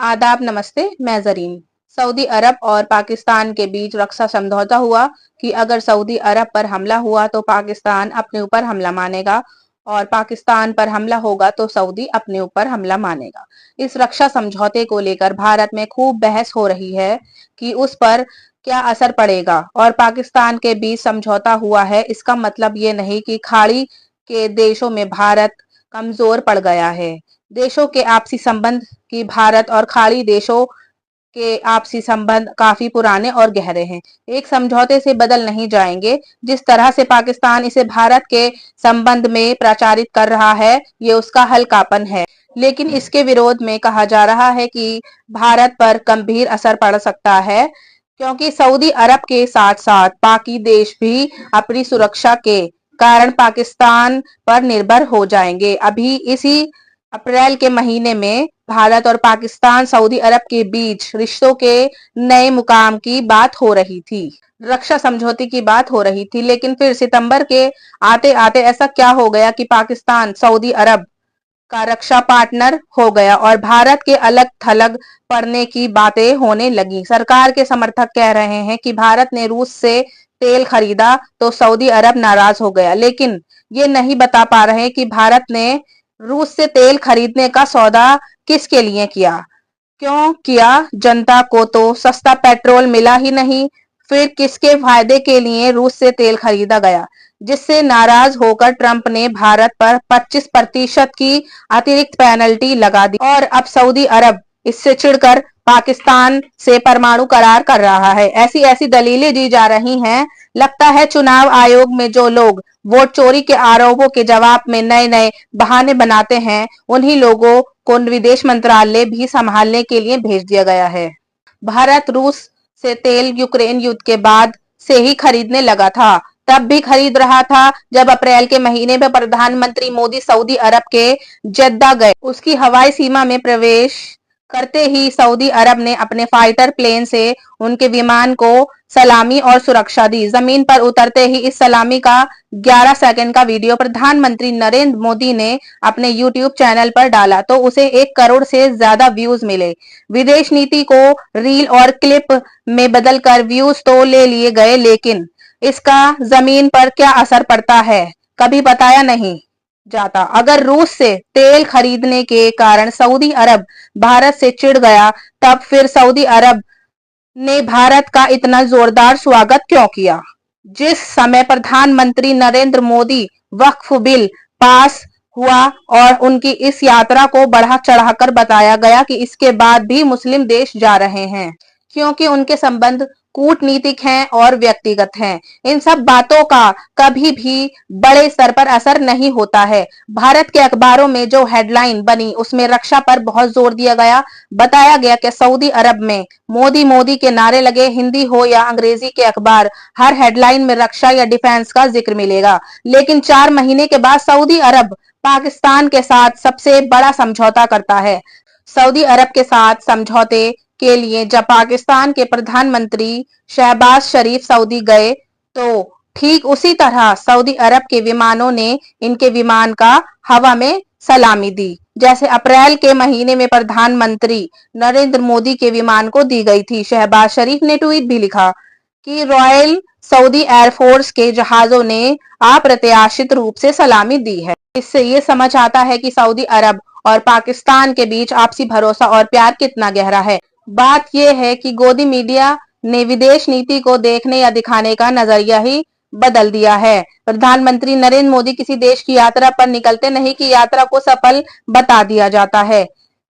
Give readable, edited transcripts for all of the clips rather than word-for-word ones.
आदाब नमस्ते। मैं जरीन। सऊदी अरब और पाकिस्तान के बीच रक्षा समझौता हुआ कि अगर सऊदी अरब पर हमला हुआ तो पाकिस्तान अपने ऊपर हमला मानेगा और पाकिस्तान पर हमला होगा तो सऊदी अपने ऊपर हमला मानेगा। इस रक्षा समझौते को लेकर भारत में खूब बहस हो रही है कि उस पर क्या असर पड़ेगा। और पाकिस्तान के बीच समझौता हुआ है, इसका मतलब ये नहीं कि खाड़ी के देशों में भारत कमजोर पड़ गया है। देशों के आपसी संबंध कि भारत और खाड़ी देशों के आपसी संबंध काफी पुराने और गहरे हैं। एक समझौते से बदल नहीं जाएंगे। जिस तरह से पाकिस्तान इसे भारत के संबंध में प्रचारित कर रहा है, ये उसका हल्कापन है। लेकिन इसके विरोध में कहा जा रहा है कि भारत पर गंभीर असर पड़ सकता है, क्योंकि सऊदी अरब के साथ साथ बाकी देश भी अपनी सुरक्षा के कारण पाकिस्तान पर निर्भर हो जाएंगे। अभी इसी अप्रैल के महीने में भारत और पाकिस्तान सऊदी अरब के बीच रिश्तों के नए मुकाम की बात हो रही थी, रक्षा समझौते की बात हो रही थी। लेकिन फिर सितंबर के आते आते ऐसा क्या हो गया कि पाकिस्तान सऊदी अरब का रक्षा पार्टनर हो गया और भारत के अलग थलग पड़ने की बातें होने लगी। सरकार के समर्थक कह रहे हैं कि भारत ने रूस से तेल खरीदा तो सऊदी अरब नाराज हो गया, लेकिन ये नहीं बता पा रहे कि भारत ने रूस से तेल खरीदने का सौदा किसके लिए किया, क्यों किया। जनता को तो सस्ता पेट्रोल मिला ही नहीं, फिर किसके फायदे के लिए रूस से तेल खरीदा गया, जिससे नाराज होकर ट्रंप ने भारत पर 25% की अतिरिक्त पेनल्टी लगा दी और अब सऊदी अरब इससे चिढ़कर पाकिस्तान से परमाणु करार कर रहा है। ऐसी ऐसी दलीलें दी जा रही हैं। लगता है चुनाव आयोग में जो लोग वोट चोरी के आरोपों के जवाब में नए नए बहाने बनाते हैं, उन्हीं लोगों को विदेश मंत्रालय भी संभालने के लिए भेज दिया गया है। भारत रूस से तेल यूक्रेन युद्ध के बाद से ही खरीदने लगा था। तब भी खरीद रहा था जब अप्रैल के महीने में प्रधानमंत्री मोदी सऊदी अरब के जद्दा गए। उसकी हवाई सीमा में प्रवेश करते ही सऊदी अरब ने अपने फाइटर प्लेन से उनके विमान को सलामी और सुरक्षा दी। जमीन पर उतरते ही इस सलामी का 11 सेकंड का वीडियो प्रधानमंत्री नरेंद्र मोदी ने अपने यूट्यूब चैनल पर डाला तो उसे 1 करोड़ से ज्यादा व्यूज मिले। विदेश नीति को रील और क्लिप में बदलकर व्यूज तो ले लिए गए, लेकिन इसका जमीन पर क्या असर पड़ता है, कभी बताया नहीं जाता। अगर रूस से तेल खरीदने के कारण सऊदी अरब भारत से चिढ़ गया, तब फिर सऊदी अरब ने भारत का इतना जोरदार स्वागत क्यों किया। जिस समय प्रधानमंत्री नरेंद्र मोदी वक्फ बिल पास हुआ और उनकी इस यात्रा को बढ़ा चढ़ाकर बताया गया कि इसके बाद भी मुस्लिम देश जा रहे हैं, क्योंकि उनके संबंध कूटनीतिक हैं और व्यक्तिगत हैं। इन सब बातों का कभी भी बड़े स्तर पर असर नहीं होता है। भारत के अखबारों में जो हेडलाइन बनी उसमें रक्षा पर बहुत जोर दिया गया। बताया गया कि सऊदी अरब में मोदी मोदी के नारे लगे। हिंदी हो या अंग्रेजी के अखबार, हर हेडलाइन में रक्षा या डिफेंस का जिक्र मिलेगा। लेकिन 4 महीने के बाद सऊदी अरब पाकिस्तान के साथ सबसे बड़ा समझौता करता है। सऊदी अरब के साथ समझौते के लिए जब पाकिस्तान के प्रधानमंत्री शहबाज शरीफ सऊदी गए, तो ठीक उसी तरह सऊदी अरब के विमानों ने इनके विमान का हवा में सलामी दी, जैसे अप्रैल के महीने में प्रधानमंत्री नरेंद्र मोदी के विमान को दी गई थी। शहबाज शरीफ ने ट्वीट भी लिखा कि रॉयल सऊदी एयरफोर्स के जहाजों ने अप्रत्याशित रूप से सलामी दी है। इससे ये समझ आता है कि सऊदी अरब और पाकिस्तान के बीच आपसी भरोसा और प्यार कितना गहरा है। बात यह है कि गोदी मीडिया ने विदेश नीति को देखने या दिखाने का नजरिया ही बदल दिया है। प्रधानमंत्री नरेंद्र मोदी किसी देश की यात्रा पर निकलते नहीं कि यात्रा को सफल बता दिया जाता है।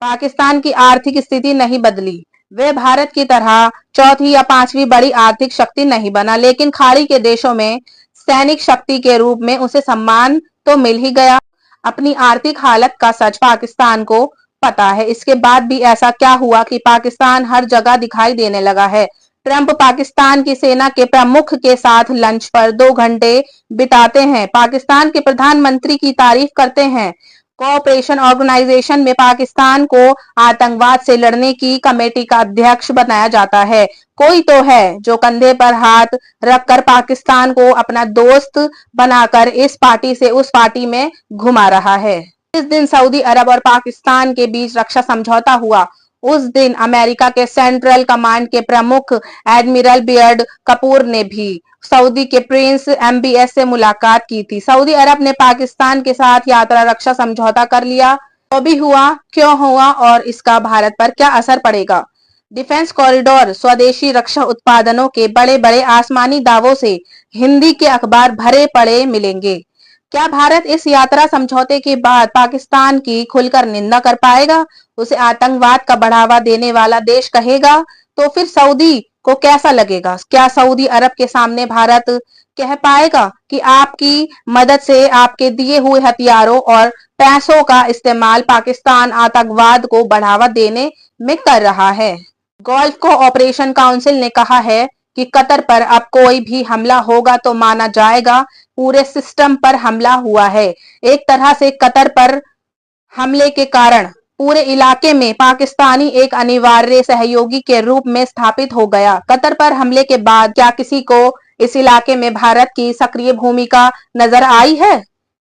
पाकिस्तान की आर्थिक स्थिति नहीं बदली, वे भारत की तरह चौथी या 5वीं बड़ी आर्थिक शक्ति नहीं बना, लेकिन खाड़ी के देशों में सैनिक शक्ति के रूप में उसे सम्मान तो मिल ही गया। अपनी आर्थिक हालत का सच पाकिस्तान को पता है। इसके बाद भी ऐसा क्या हुआ कि पाकिस्तान हर जगह दिखाई देने लगा है। ट्रंप पाकिस्तान की सेना के प्रमुख के साथ लंच पर 2 घंटे बिताते हैं, पाकिस्तान के प्रधानमंत्री की तारीफ करते हैं। कोऑपरेशन ऑर्गेनाइजेशन में पाकिस्तान को आतंकवाद से लड़ने की कमेटी का अध्यक्ष बनाया जाता है। कोई तो है जो कंधे पर हाथ रखकर पाकिस्तान को अपना दोस्त बनाकर इस पार्टी से उस पार्टी में घुमा रहा है। इस दिन सऊदी अरब और पाकिस्तान के बीच रक्षा समझौता हुआ उस दिन अमेरिका के सेंट्रल कमांड के प्रमुख एडमिरल बियर्ड कपूर ने भी सऊदी के प्रिंस MBS से मुलाकात की थी। सऊदी अरब ने पाकिस्तान के साथ यात्रा रक्षा समझौता कर लिया। तो भी हुआ, क्यों हुआ और इसका भारत पर क्या असर पड़ेगा? डिफेंस कॉरिडोर, स्वदेशी रक्षा उत्पादनों के बड़े बड़े आसमानी दावों से हिंदी के अखबार भरे पड़े मिलेंगे। क्या भारत इस यात्रा समझौते के बाद पाकिस्तान की खुलकर निंदा कर पाएगा, उसे आतंकवाद का बढ़ावा देने वाला देश कहेगा? तो फिर सऊदी को कैसा लगेगा? क्या सऊदी अरब के सामने भारत कह पाएगा कि आपकी मदद से आपके दिए हुए हथियारों और पैसों का इस्तेमाल पाकिस्तान आतंकवाद को बढ़ावा देने में कर रहा है? गल्फ कोऑपरेशन काउंसिल ने कहा है कि कतर पर अब कोई भी हमला होगा तो माना जाएगा पूरे सिस्टम पर हमला हुआ है। एक तरह से कतर पर हमले के कारण पूरे इलाके में पाकिस्तानी एक अनिवार्य सहयोगी के रूप में स्थापित हो गया। कतर पर हमले के बाद क्या किसी को इस इलाके में भारत की सक्रिय भूमिका नजर आई है?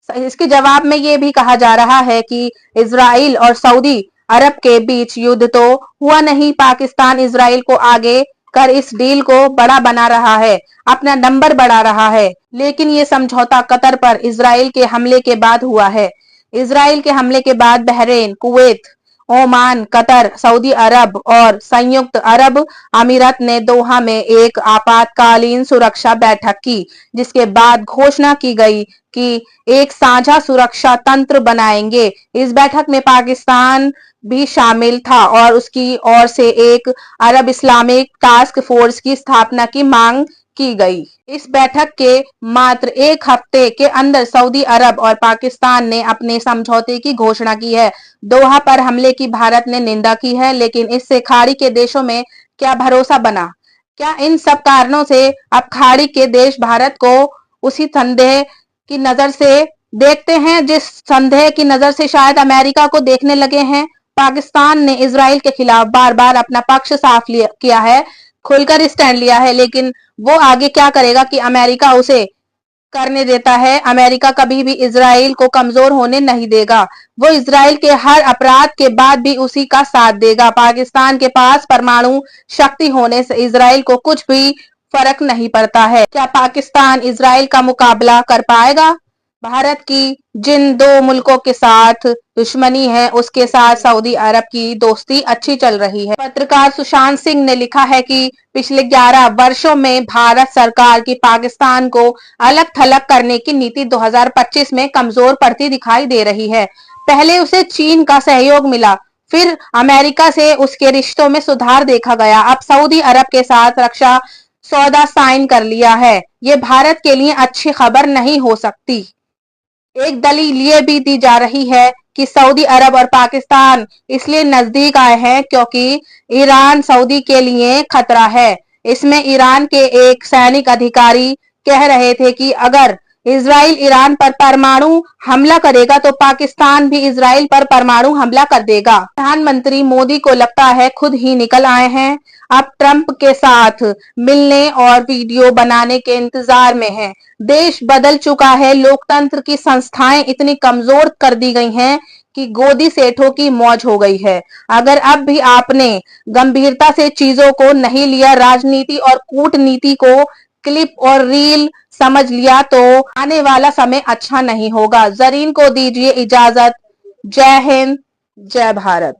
इसके जवाब में ये भी कहा जा रहा है कि इजराइल और सऊदी अरब के बीच युद्ध तो हुआ नहीं, पाकिस्तान इजराइल को आगे कर इस डील को बड़ा बना रहा है, अपना नंबर बढ़ा रहा है। लेकिन ये समझौता कतर पर इजराइल के हमले के बाद हुआ है। इजराइल के हमले के बाद Bahrain, Kuwait, Oman, Qatar, Saudi अरब और संयुक्त अरब अमीरात ने दोहा में एक आपातकालीन सुरक्षा बैठक की, जिसके बाद घोषणा की गई कि एक साझा सुरक्षा तंत्र बनाएंगे। इस बैठक में पाकिस्तान भी शामिल था और उसकी ओर से एक अरब इस्लामिक टास्क फोर्स की स्थापना की मांग की गई। इस बैठक के मात्र एक हफ्ते के अंदर सऊदी अरब और पाकिस्तान ने अपने समझौते की घोषणा की है। दोहा पर हमले की भारत ने निंदा की है, लेकिन इससे खाड़ी के देशों में क्या भरोसा बना? क्या इन सब कारणों से अब खाड़ी के देश भारत को उसी संदेह की नजर से देखते हैं जिस संदेह की नजर से शायद अमेरिका को देखने लगे हैं? पाकिस्तान ने इजराइल के खिलाफ बार बार अपना पक्ष साफ किया है, खुलकर स्टैंड लिया है, लेकिन वो आगे क्या करेगा कि अमेरिका उसे करने देता है? अमेरिका कभी भी इजराइल को कमजोर होने नहीं देगा। वो इजराइल के हर अपराध के बाद भी उसी का साथ देगा। पाकिस्तान के पास परमाणु शक्ति होने से इजराइल को कुछ भी फर्क नहीं पड़ता है। क्या पाकिस्तान इजराइल का मुकाबला कर पाएगा? भारत की जिन दो मुल्कों के साथ दुश्मनी है, उसके साथ सऊदी अरब की दोस्ती अच्छी चल रही है। पत्रकार सुशांत सिंह ने लिखा है कि पिछले 11 वर्षों में भारत सरकार की पाकिस्तान को अलग थलग करने की नीति 2025 में कमजोर पड़ती दिखाई दे रही है। पहले उसे चीन का सहयोग मिला, फिर अमेरिका से उसके रिश्तों में सुधार देखा गया, अब सऊदी अरब के साथ रक्षा सौदा साइन कर लिया है। ये भारत के लिए अच्छी खबर नहीं हो सकती। एक दलील ये भी दी जा रही है कि सऊदी अरब और पाकिस्तान इसलिए नजदीक आए हैं क्योंकि ईरान सऊदी के लिए खतरा है। इसमें ईरान के एक सैनिक अधिकारी कह रहे थे कि अगर इजराइल ईरान पर परमाणु हमला करेगा तो पाकिस्तान भी इजराइल पर परमाणु हमला कर देगा। प्रधानमंत्री मोदी को लगता है खुद ही निकल आए हैं, अब ट्रंप के साथ मिलने और वीडियो बनाने के इंतजार में हैं। देश बदल चुका है, लोकतंत्र की संस्थाएं इतनी कमजोर कर दी गई हैं कि गोदी सेठों की मौज हो गई है। अगर अब भी आपने गंभीरता से चीजों को नहीं लिया, राजनीति और कूटनीति को क्लिप और रील समझ लिया, तो आने वाला समय अच्छा नहीं होगा। जरीन को दीजिए इजाजत। जय हिंद, जय भारत।